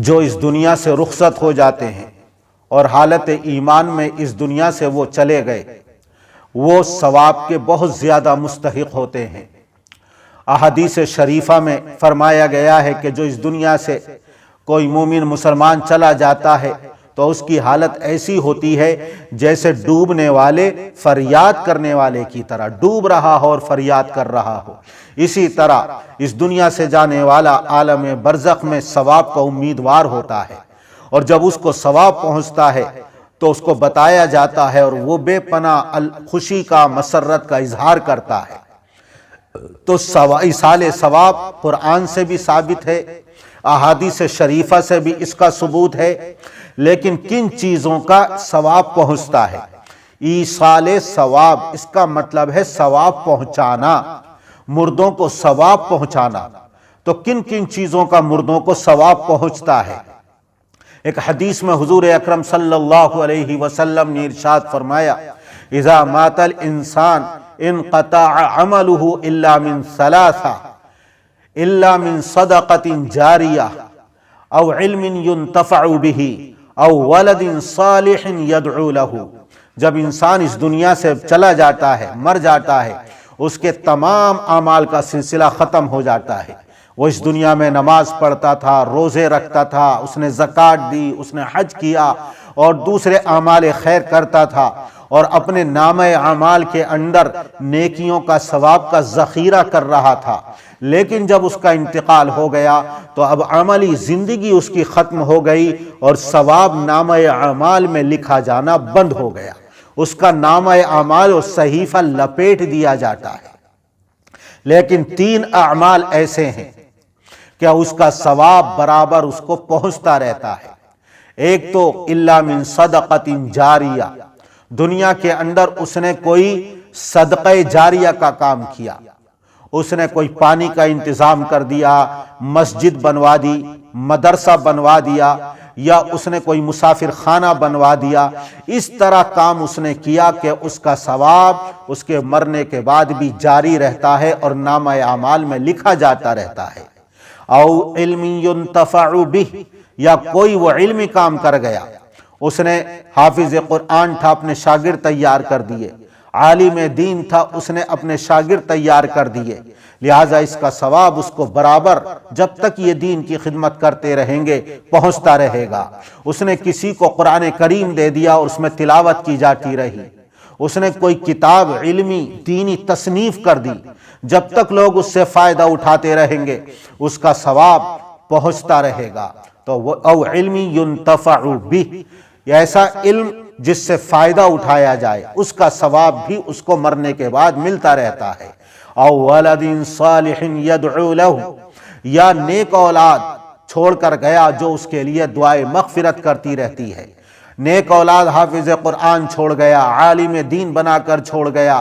جو اس دنیا سے رخصت ہو جاتے ہیں اور حالت ایمان میں اس دنیا سے وہ چلے گئے، وہ ثواب کے بہت زیادہ مستحق ہوتے ہیں۔ احادیث شریفہ میں فرمایا گیا ہے کہ جو اس دنیا سے کوئی مومن مسلمان چلا جاتا ہے تو اس کی حالت ایسی ہوتی ہے جیسے ڈوبنے والے فریاد کرنے والے کی طرح، ڈوب رہا ہو اور فریاد کر رہا ہو۔ اسی طرح اس دنیا سے جانے والا عالم برزخ میں ثواب کا امیدوار ہوتا ہے، اور جب اس کو ثواب پہنچتا ہے تو اس کو بتایا جاتا ہے اور وہ بے پناہ خوشی کا، مسرت کا اظہار کرتا ہے۔ تو ایصال ثواب قرآن سے بھی ثابت ہے، احادیث شریفہ سے بھی اس کا ثبوت ہے، لیکن کن چیزوں کا ثواب پہنچتا ہے؟ ایصال ثواب، اس کا مطلب ہے ثواب پہنچانا، مردوں کو ثواب پہنچانا۔ تو کن کن چیزوں کا مردوں کو ثواب پہنچتا ہے؟ ایک حدیث میں حضور اکرم صلی اللہ علیہ وسلم نے ارشاد فرمایا، اذا مات الانسان انقطع عمله الا من ثلاثہ، الا من صدقۃ جاریہ او علم ينتفع به او ولد صالح يدعو له۔ جب انسان اس دنیا سے چلا جاتا ہے، مر جاتا ہے، اس کے تمام اعمال کا سلسلہ ختم ہو جاتا ہے۔ وہ اس دنیا میں نماز پڑھتا تھا، روزے رکھتا تھا، اس نے زکوٰۃ دی، اس نے حج کیا اور دوسرے اعمال خیر کرتا تھا، اور اپنے نامہ اعمال کے اندر نیکیوں کا، ثواب کا ذخیرہ کر رہا تھا۔ لیکن جب اس کا انتقال ہو گیا تو اب عملی زندگی اس کی ختم ہو گئی اور ثواب نامہ اعمال میں لکھا جانا بند ہو گیا۔ اس کا نامہ اعمال اور صحیفہ لپیٹ دیا جاتا ہے۔ لیکن تین اعمال ایسے ہیں کہ اس کا ثواب برابر اس کو پہنچتا رہتا ہے۔ ایک تو الا من صدقۃ جاریہ، دنیا کے اندر اس نے کوئی صدقہ جاریہ کا کام کیا، اس نے کوئی پانی کا انتظام کر دیا، مسجد بنوا دی، مدرسہ بنوا دیا، یا اس نے کوئی مسافر خانہ بنوا دیا۔ اس طرح کام اس نے کیا کہ اس کا ثواب اس کے مرنے کے بعد بھی جاری رہتا ہے اور نامہ اعمال میں لکھا جاتا رہتا ہے۔ او علم ينتفع به، یا کوئی وہ علمی کام کر گیا، اس نے حافظ قرآن تھا، اپنے شاگرد تیار کر دیے، عالم دین تھا، اس نے اپنے شاگرد تیار کر دیے، لہٰذا اس کا ثواب اس کو برابر جب تک یہ دین کی خدمت کرتے رہیں گے پہنچتا رہے گا۔ اس نے کسی کو قرآن کریم دے دیا اور اس میں تلاوت کی جاتی رہی، اس نے کوئی کتاب علمی دینی تصنیف کر دی، جب تک لوگ اس سے فائدہ اٹھاتے رہیں گے اس کا ثواب پہنچتا رہے گا۔ تو او علم ينتفع به، ایسا علم جس سے فائدہ اٹھایا جائے، اس کا ثواب بھی اس کو مرنے کے بعد ملتا رہتا ہے۔ او ولد صالح يدعو له، یا نیک اولاد چھوڑ کر گیا جو اس کے لیے دعائے مغفرت کرتی رہتی ہے۔ نیک اولاد حافظ قرآن چھوڑ گیا، عالم دین بنا کر چھوڑ گیا،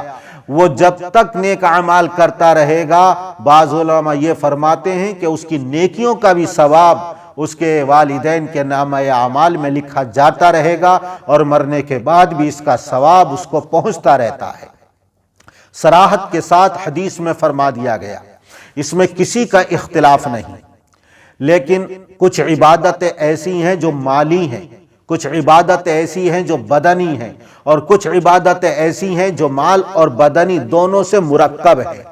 وہ جب تک نیک اعمال کرتا رہے گا، بعض علماء یہ فرماتے ہیں کہ اس کی نیکیوں کا بھی ثواب اس کے والدین کے نامہ اعمال میں لکھا جاتا رہے گا اور مرنے کے بعد بھی اس کا ثواب اس کو پہنچتا رہتا ہے۔ صراحت کے ساتھ حدیث میں فرما دیا گیا، اس میں کسی کا اختلاف نہیں، لیکن کچھ عبادتیں ایسی ہیں جو مالی ہیں، کچھ عبادتیں ایسی ہیں جو بدنی ہیں، اور کچھ عبادتیں ایسی ہیں جو مال اور بدنی دونوں سے مرکب ہیں۔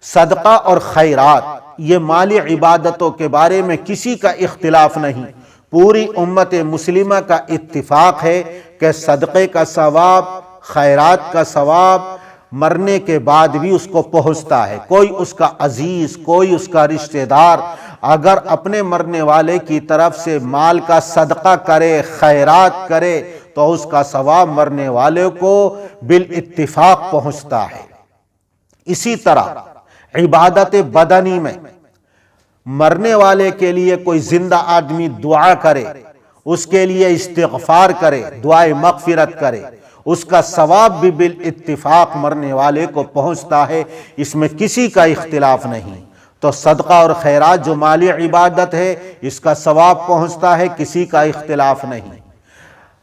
صدقہ اور خیرات، یہ مالی عبادتوں کے بارے میں کسی کا اختلاف نہیں، پوری امت مسلمہ کا اتفاق ہے کہ صدقے کا ثواب، خیرات کا ثواب مرنے کے بعد بھی اس کو پہنچتا ہے۔ کوئی اس کا عزیز، کوئی اس کا رشتہ دار اگر اپنے مرنے والے کی طرف سے مال کا صدقہ کرے، خیرات کرے، تو اس کا ثواب مرنے والے کو بالاتفاق پہنچتا ہے۔ اسی طرح عبادت بدنی میں مرنے والے کے لیے کوئی زندہ آدمی دعا کرے، اس کے لیے استغفار کرے، دعائے مغفرت کرے، اس کا ثواب بھی بالاتفاق مرنے والے کو پہنچتا ہے، اس میں کسی کا اختلاف نہیں۔ تو صدقہ اور خیرات جو مالی عبادت ہے، اس کا ثواب پہنچتا ہے، کسی کا اختلاف نہیں۔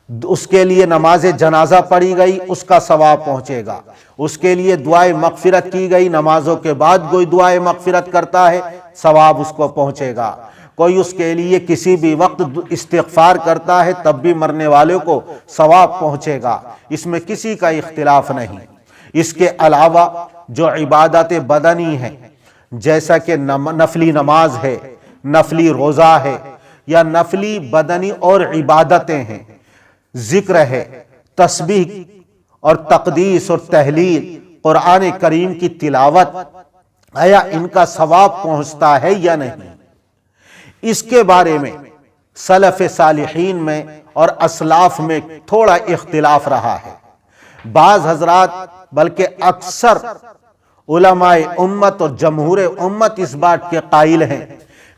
اس کے لیے نماز جنازہ پڑھی گئی، اس کا ثواب پہنچے گا۔ اس کے لیے دعائے مغفرت کی گئی، نمازوں کے بعد کوئی دعائے مغفرت کرتا ہے، ثواب اس کو پہنچے گا۔ کوئی اس کے لیے کسی بھی وقت استغفار کرتا ہے تب بھی مرنے والے کو ثواب پہنچے گا، اس میں کسی کا اختلاف نہیں۔ اس کے علاوہ جو عبادت بدنی ہیں جیسا کہ نفلی نماز ہے، نفلی روزہ ہے، یا نفلی بدنی اور عبادتیں ہیں، ذکر ہے، تسبیح اور تقدیس اور تحلیل، قرآن کریم کی تلاوت، آیا ان کا ثواب پہنچتا ہے یا نہیں؟ اس کے بارے میں سلف صالحین میں اور اسلاف میں تھوڑا اختلاف رہا ہے۔ بعض حضرات بلکہ اکثر علماء امت اور جمہور امت اس بات کے قائل ہیں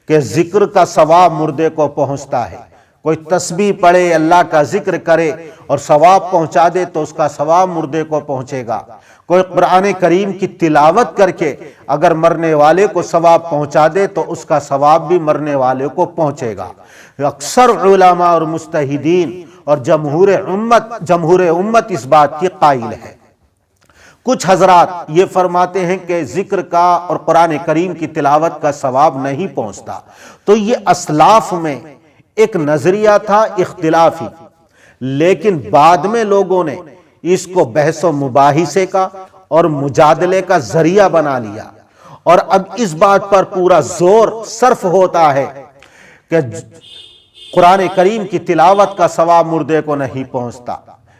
کہ ذکر کا ثواب مردے کو پہنچتا ہے۔ کوئی تسبیح پڑھے، اللہ کا ذکر کرے اور ثواب پہنچا دے تو اس کا ثواب مردے کو پہنچے گا۔ کوئی قرآن کریم کی تلاوت کر کے اگر مرنے والے کو ثواب پہنچا دے تو اس کا ثواب بھی مرنے والے کو پہنچے گا۔ اکثر علماء اور مجتہدین اور جمہور امت اس بات کی قائل ہے۔ کچھ حضرات یہ فرماتے ہیں کہ ذکر کا اور قرآن کریم کی تلاوت کا ثواب نہیں پہنچتا۔ تو یہ اسلاف میں ایک نظریہ تھا اختلافی، لیکن بعد میں لوگوں نے اس کو بحث و مباحثے کا اور مجادلے کا ذریعہ بنا لیا، اور اب اس بات پر پورا زور صرف ہوتا ہے کہ قرآن کریم کی تلاوت کا ثواب مردے کو نہیں پہنچتا،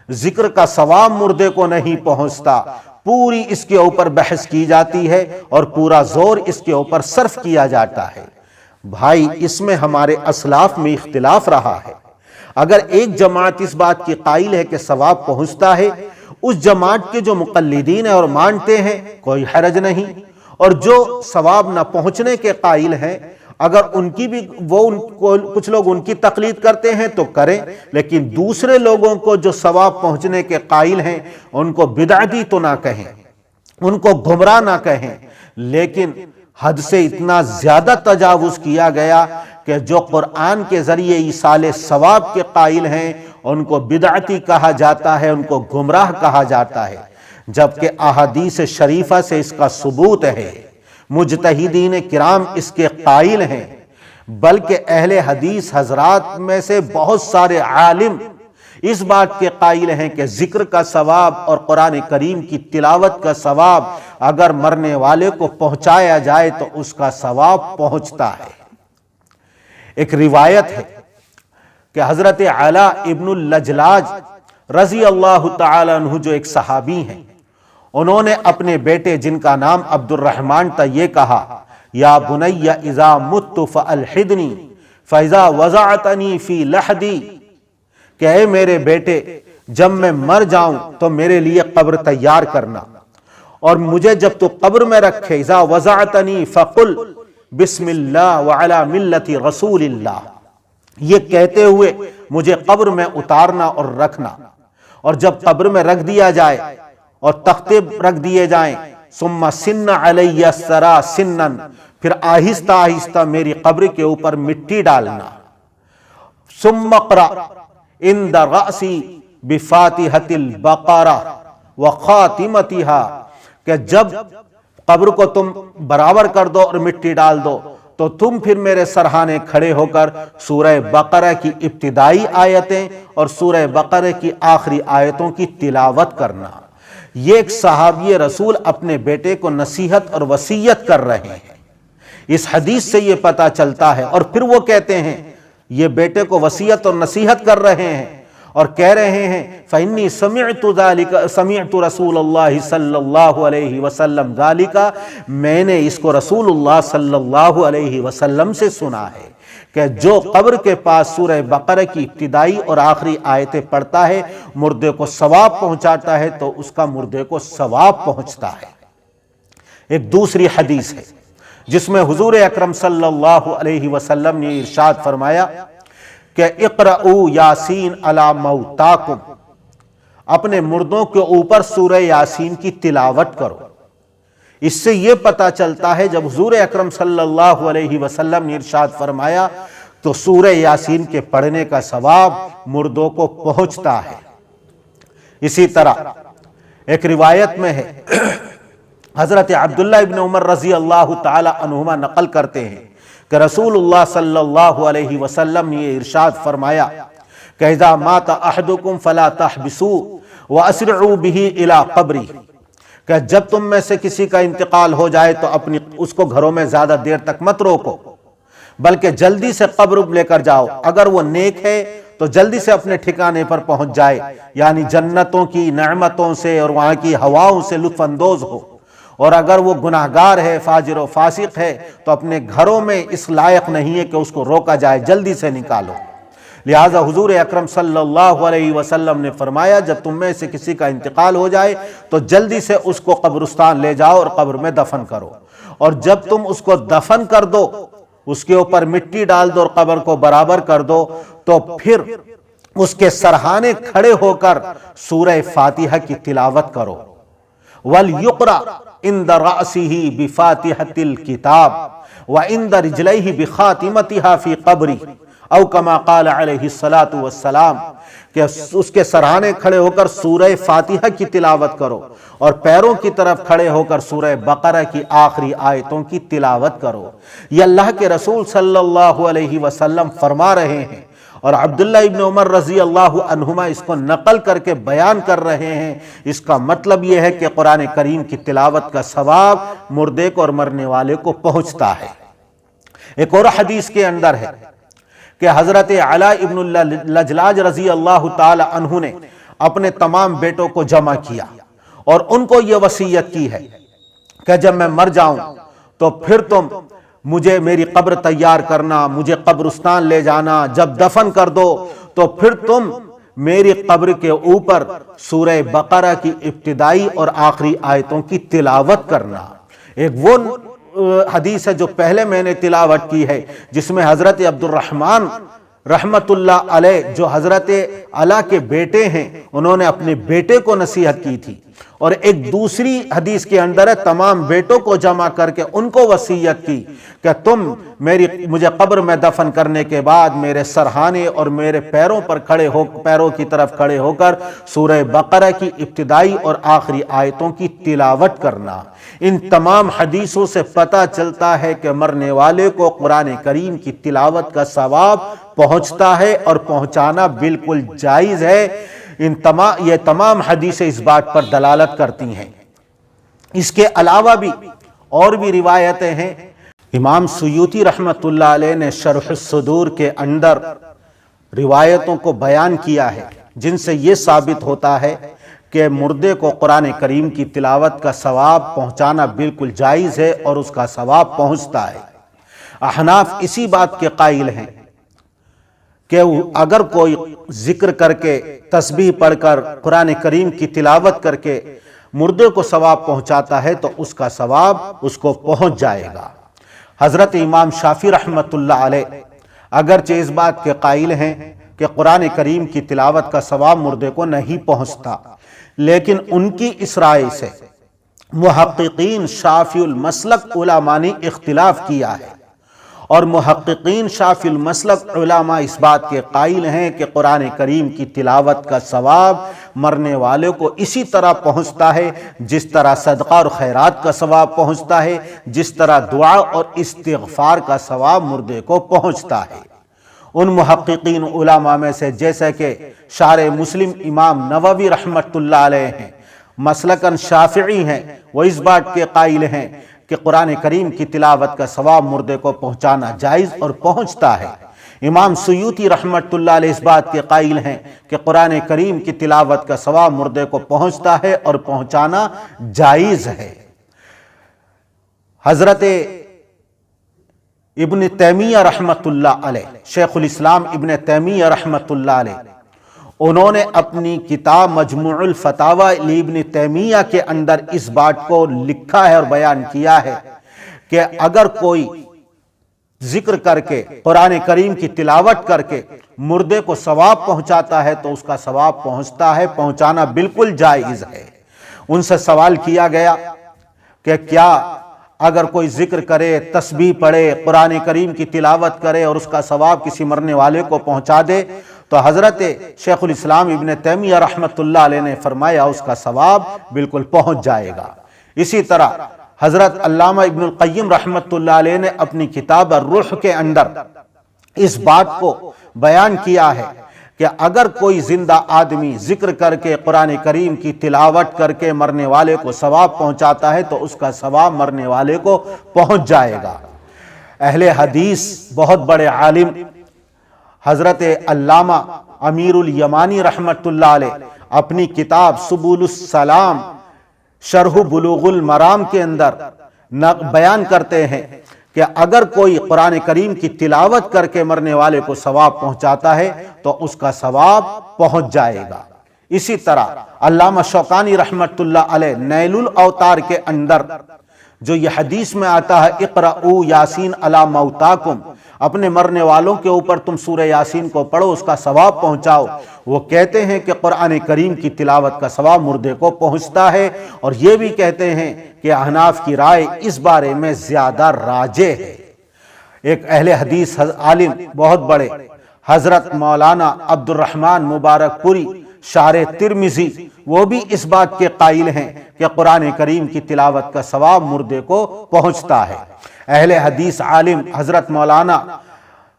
ذکر کا ثواب مردے کو نہیں پہنچتا۔ پوری اس کے اوپر بحث کی جاتی ہے اور پورا زور اس کے اوپر صرف کیا جاتا ہے۔ بھائی اس میں ہمارے اسلاف میں اختلاف رہا ہے۔ اگر ایک جماعت اس بات کی قائل ہے کہ ثواب پہنچتا ہے، اس جماعت کے جو مقلدین ہیں اور مانتے ہیں کوئی حرج نہیں، اور جو ثواب نہ پہنچنے کے قائل ہیں اگر ان کی بھی کچھ لوگ ان کی تقلید کرتے ہیں تو کریں، لیکن دوسرے لوگوں کو جو ثواب پہنچنے کے قائل ہیں ان کو بدعتی تو نہ کہیں، ان کو گمراہ نہ کہیں، لیکن حد سے اتنا زیادہ تجاوز کیا گیا کہ جو قرآن کے ذریعے ایصال ثواب کے قائل ہیں ان کو بدعتی کہا جاتا ہے، ان کو گمراہ کہا جاتا ہے، جبکہ احادیث شریفہ سے اس کا ثبوت ہے، مجتہدین کرام اس کے قائل ہیں، بلکہ اہل حدیث حضرات میں سے بہت سارے عالم اس بات کے قائل ہیں کہ ذکر کا ثواب اور قرآن کریم کی تلاوت کا ثواب اگر مرنے والے کو پہنچایا جائے تو اس کا ثواب پہنچتا ہے۔ ایک روایت ہے کہ حضرت علا ابن اللجلاج رضی اللہ تعالی عنہ جو ایک صحابی ہیں، انہوں نے اپنے بیٹے جن کا نام عبد الرحمن تھا یہ کہا، یا بنی اذا مت فالحدنی فاذا وضعتنی فی لحدی، کہ اے میرے بیٹے جب میں مر جاؤں تو میرے لیے قبر تیار کرنا، اور مجھے جب تو قبر میں رکھے اذا وضعتنی فقل بسم اللہ وعلی ملت رسول اللہ، یہ کہتے ہوئے مجھے قبر میں اتارنا اور رکھنا، اور جب قبر میں رکھ دیا جائے اور تختے رکھ دیے جائیں، ثم سن علی السرا سنن، پھر آہستہ آہستہ میری قبر کے اوپر مٹی ڈالنا، ثم اقرأ عند رأسی بفاتحة البقرہ وخاتمتها، کہ جب قبر کو تم برابر کر دو اور مٹی ڈال دو تو تم پھر میرے سرہانے کھڑے ہو کر سورہ بقرہ کی ابتدائی آیتیں اور سورہ بقرہ کی آخری آیتوں کی تلاوت کرنا۔ یہ ایک صحابی رسول اپنے بیٹے کو نصیحت اور وصیت کر رہے ہیں۔ اس حدیث سے یہ پتہ چلتا ہے، اور پھر وہ کہتے ہیں یہ بیٹے کو وصیت اور نصیحت کر رہے ہیں اور کہہ رہے ہیں فَإِنِّي سَمِعْتُ رسول اللہ صلی اللہ علیہ وسلم ذَلِكَ، میں نے اس کو رسول اللہ صلی اللہ علیہ وسلم سے سنا ہے کہ جو قبر کے پاس سورہ بقرہ کی ابتدائی اور آخری آیتیں پڑھتا ہے مردے کو ثواب پہنچاتا ہے تو اس کا مردے کو ثواب پہنچتا ہے۔ ایک دوسری حدیث ہے جس میں حضور اکرم صلی اللہ علیہ وسلم نے ارشاد فرمایا کہ اقرؤوا یاسین علی موتاکم، اپنے مردوں کے اوپر سورہ یاسین کی تلاوت کرو۔ اس سے یہ پتہ چلتا ہے جب حضور اکرم صلی اللہ علیہ وسلم نے ارشاد فرمایا تو سورہ یاسین کے پڑھنے کا ثواب مردوں کو پہنچتا ہے۔ اسی طرح ایک روایت میں ہے حضرت عبداللہ ابن عمر رضی اللہ تعالی عنہما نقل کرتے ہیں کہ رسول اللہ صلی اللہ علیہ وسلم نے یہ ارشاد فرمایا کہ اذا مات احدکم فلا تحبسوا واسرعوا به الى قبری، کہ جب تم میں سے کسی کا انتقال ہو جائے تو اس کو گھروں میں زیادہ دیر تک مت روکو، بلکہ جلدی سے قبر لے کر جاؤ۔ اگر وہ نیک ہے تو جلدی سے اپنے ٹھکانے پر پہنچ جائے، یعنی جنتوں کی نعمتوں سے اور وہاں کی ہواؤں سے لطف اندوز ہو، اور اگر وہ گناہگار ہے، فاجر و فاسق ہے، تو اپنے گھروں میں اس لائق نہیں ہے کہ اس کو روکا جائے، جلدی سے نکالو۔ لہٰذا حضور اکرم صلی اللہ علیہ وسلم نے فرمایا جب تم میں سے کسی کا انتقال ہو جائے تو جلدی سے اس کو قبرستان لے جاؤ اور قبر میں دفن کرو، اور جب تم اس کو دفن کر دو، اس کے اوپر مٹی ڈال دو اور قبر کو برابر کر دو، تو پھر اس کے سرہانے کھڑے ہو کر سورہ فاتحہ کی تلاوت کرو۔ وَلْيُقْرَأْ عِنْدَ رَأْسِهِ بِفَاتِحَةِ الْكِتَابِ وَعِنْدَ رِجْلَيْهِ بِخَاتِمَتِهَا فِي قَبْرِهِ او کما قال علیہ الصلاۃ والسلام، کہ اس کے سرہانے کھڑے ہو کر سورہ فاتحہ کی تلاوت کرو اور پیروں کی طرف کھڑے ہو کر سورہ بقرہ کی آخری آیتوں کی تلاوت کرو۔ یہ اللہ کے رسول صلی اللہ علیہ وسلم فرما رہے ہیں، اور عبداللہ ابن عمر رضی اللہ عنہما اس کو نقل کر کے بیان کر رہے ہیں۔ اس کا مطلب یہ ہے کہ قرآن کریم کی تلاوت کا ثواب مردے کو اور مرنے والے کو پہنچتا ہے۔ ایک اور حدیث کے اندر ہے کہ حضرت علاء ابن اللجلاج رضی اللہ تعالی عنہ نے اپنے تمام بیٹوں کو جمع کیا اور ان کو یہ وصیت کی ہے کہ جب میں مر جاؤں تو پھر تم مجھے میری قبر تیار کرنا، مجھے قبرستان لے جانا، جب دفن کر دو تو پھر تم میری قبر کے اوپر سورہ بقرہ کی ابتدائی اور آخری آیتوں کی تلاوت کرنا۔ ایک وہ حدیث ہے جو پہلے میں نے تلاوت کی ہے، جس میں حضرت عبد الرحمن رحمت اللہ علیہ جو حضرت علا کے بیٹے ہیں، انہوں نے اپنے بیٹے کو نصیحت کی تھی، اور ایک دوسری حدیث کے اندر ہے تمام بیٹوں کو جمع کر کے ان کو وصیت کی کہ تم مجھے قبر میں دفن کرنے کے بعد میرے سرہانے اور میرے پیروں کی طرف کھڑے ہو کر سورہ بقرہ کی ابتدائی اور آخری آیتوں کی تلاوت کرنا۔ ان تمام حدیثوں سے پتہ چلتا ہے کہ مرنے والے کو قرآن کریم کی تلاوت کا ثواب پہنچتا ہے اور پہنچانا بالکل جائز ہے۔ یہ تمام حدیثیں اس بات پر دلالت کرتی ہیں۔ اس کے علاوہ بھی اور بھی روایتیں ہیں۔ امام سیوطی رحمت اللہ علیہ نے شرح الصدور کے اندر روایتوں کو بیان کیا ہے، جن سے یہ ثابت ہوتا ہے کہ مردے کو قرآن کریم کی تلاوت کا ثواب پہنچانا بالکل جائز ہے اور اس کا ثواب پہنچتا ہے۔ احناف اسی بات کے قائل ہیں کہ اگر کوئی ذکر کر کے، تسبیح پڑھ کر، قرآن کریم کی تلاوت کر کے مردے کو ثواب پہنچاتا ہے تو اس کا ثواب اس کو پہنچ جائے گا۔ حضرت امام شافعی رحمت اللہ علیہ اگرچہ اس بات کے قائل ہیں کہ قرآن کریم کی تلاوت کا ثواب مردے کو نہیں پہنچتا، لیکن ان کی اس رائے سے محققین شافعی المسلک علماء نے اختلاف کیا ہے، اور محققین شافعی المسلک علماء اس بات کے قائل ہیں کہ قرآن کریم کی تلاوت کا ثواب مرنے والے کو اسی طرح پہنچتا ہے جس طرح صدقہ اور خیرات کا ثواب پہنچتا ہے، جس طرح دعا اور استغفار کا ثواب مردے کو پہنچتا ہے۔ ان محققین علماء میں سے جیسے کہ شارح مسلم امام نووی رحمت اللہ علیہ ہیں، مسلکن شافعی ہیں، وہ اس بات کے قائل ہیں کہ قرآن کریم کی تلاوت کا ثواب مردے کو پہنچانا جائز اور پہنچتا ہے۔ امام سیوطی رحمت اللہ علیہ اس بات کے قائل ہیں کہ قرآن کریم کی تلاوت کا ثواب مردے کو پہنچتا ہے اور پہنچانا جائز ہے۔ حضرت ابن تیمیہ رحمت اللہ علیہ، شیخ الاسلام ابن تیمیہ رحمت اللہ علیہ، انہوں نے اپنی کتاب مجموع الفتاوی لابن تیمیہ کے اندر اس بات کو لکھا ہے اور بیان کیا ہے کہ اگر کوئی ذکر کر کے، قرآن کریم کی تلاوت کر کے مردے کو ثواب پہنچاتا ہے تو اس کا ثواب پہنچتا ہے، پہنچانا بالکل جائز ہے۔ ان سے سوال کیا گیا کہ کیا اگر کوئی ذکر کرے، تسبیح پڑھے، قرآن کریم کی تلاوت کرے اور اس کا ثواب کسی مرنے والے کو پہنچا دے تو حضرت شیخ الاسلام ابن تیمیہ رحمت اللہ علیہ نے فرمایا اس کا ثواب بالکل پہنچ جائے گا۔ اسی طرح حضرت علامہ ابن القیم رحمۃ اللہ علیہ نے اپنی کتاب الروح کے اندر اس بات کو بیان کیا ہے کہ اگر کوئی زندہ آدمی ذکر کر کے قرآن کریم کی تلاوت کر کے مرنے والے کو ثواب پہنچاتا ہے تو اس کا ثواب مرنے والے کو پہنچ جائے گا۔ اہل حدیث بہت بڑے عالم حضرت علامہ امیر الیمانی رحمۃ اللہ علیہ اپنی کتاب سبل السلام شرح بلوغ المرام کے اندر بیان کرتے ہیں کہ اگر کوئی قرآن کریم کی تلاوت کر کے مرنے والے کو ثواب پہنچاتا ہے تو اس کا ثواب پہنچ جائے گا۔ اسی طرح علامہ شوکانی رحمۃ اللہ علیہ نیل الاوتار کے اندر جو یہ حدیث میں آتا ہے اقرؤوا یاسین علی موتاکم، اپنے مرنے والوں کے اوپر تم سورہ یاسین کو پڑھو اس کا ثواب پہنچاؤ، وہ کہتے ہیں کہ قرآن کریم کی تلاوت کا ثواب مردے کو پہنچتا ہے، اور یہ بھی کہتے ہیں کہ احناف کی رائے اس بارے میں زیادہ راجح ہے۔ ایک اہل حدیث عالم بہت بڑے حضرت مولانا عبد الرحمن مبارک پوری شارح ترمذی، وہ بھی اس بات کے قائل ہیں کہ قرآن کریم کی تلاوت کا ثواب مردے کو پہنچتا ہے۔ اہل حدیث عالم حضرت مولانا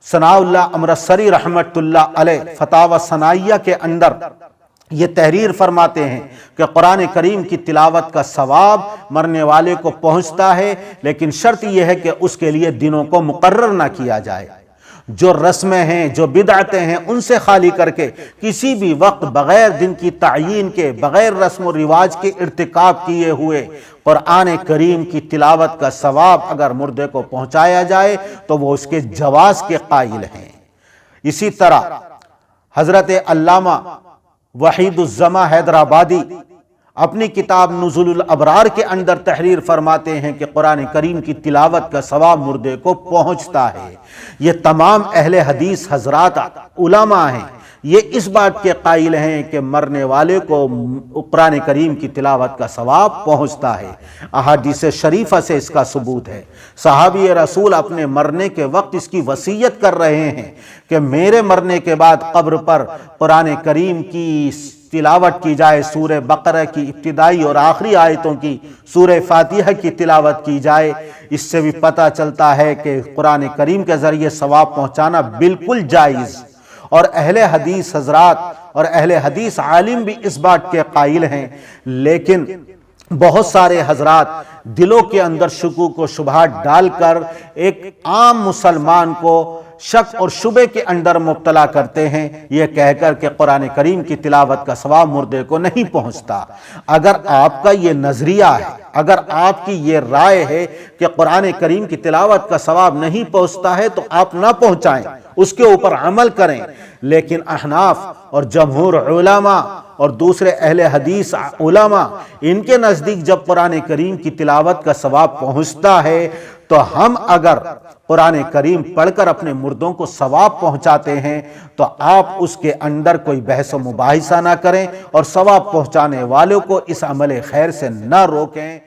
ثناء اللہ امرتسری رحمۃ اللہ علیہ فتاوی ثنائیہ کے اندر یہ تحریر فرماتے ہیں کہ قرآن کریم کی تلاوت کا ثواب مرنے والے کو پہنچتا ہے، لیکن شرط یہ ہے کہ اس کے لیے دنوں کو مقرر نہ کیا جائے۔ جو رسمیں ہیں، جو بدعتیں ہیں، ان سے خالی کر کے کسی بھی وقت بغیر دن کی تعیین کے، بغیر رسم و رواج کے ارتکاب کیے ہوئے قرآن کریم کی تلاوت کا ثواب اگر مردے کو پہنچایا جائے تو وہ اس کے جواز کے قائل ہیں۔ اسی طرح حضرت علامہ وحید الزماں حیدرآبادی اپنی کتاب نزول الابرار کے اندر تحریر فرماتے ہیں کہ قرآن کریم کی تلاوت کا ثواب مردے کو پہنچتا ہے۔ یہ تمام اہل حدیث حضرات علماء ہیں، یہ اس بات کے قائل ہیں کہ مرنے والے کو قرآن کریم کی تلاوت کا ثواب پہنچتا ہے۔ احادیث شریفہ سے اس کا ثبوت ہے۔ صحابی رسول اپنے مرنے کے وقت اس کی وصیت کر رہے ہیں کہ میرے مرنے کے بعد قبر پر قرآن کریم کی تلاوت کی جائے، سورہ بقرہ کی ابتدائی اور آخری آیتوں کی، سورہ فاتحہ کی تلاوت کی جائے۔ اس سے بھی پتہ چلتا ہے کہ قرآن کریم کے ذریعے ثواب پہنچانا بالکل جائز، اور اہل حدیث حضرات اور اہل حدیث عالم بھی اس بات کے قائل ہیں، لیکن بہت سارے حضرات دلوں کے اندر شکوک و شبہات ڈال کر ایک عام مسلمان کو شک اور شبے کے اندر مبتلا کرتے ہیں، یہ کہہ کر کہ قرآن کریم کی تلاوت کا ثواب مردے کو نہیں پہنچتا۔ اگر آپ کا یہ نظریہ ہے، اگر آپ کی یہ رائے ہے کہ قرآن کریم کی تلاوت کا ثواب نہیں پہنچتا ہے تو آپ نہ پہنچائیں، اس کے اوپر عمل کریں، لیکن احناف اور جمہور علماء اور دوسرے اہل حدیث علماء، ان کے نزدیک جب قرآن کریم کی تلاوت کا ثواب پہنچتا ہے تو ہم اگر قرآن کریم پڑھ کر اپنے مردوں کو ثواب پہنچاتے ہیں تو آپ اس کے اندر کوئی بحث و مباحثہ نہ کریں اور ثواب پہنچانے والوں کو اس عمل خیر سے نہ روکیں۔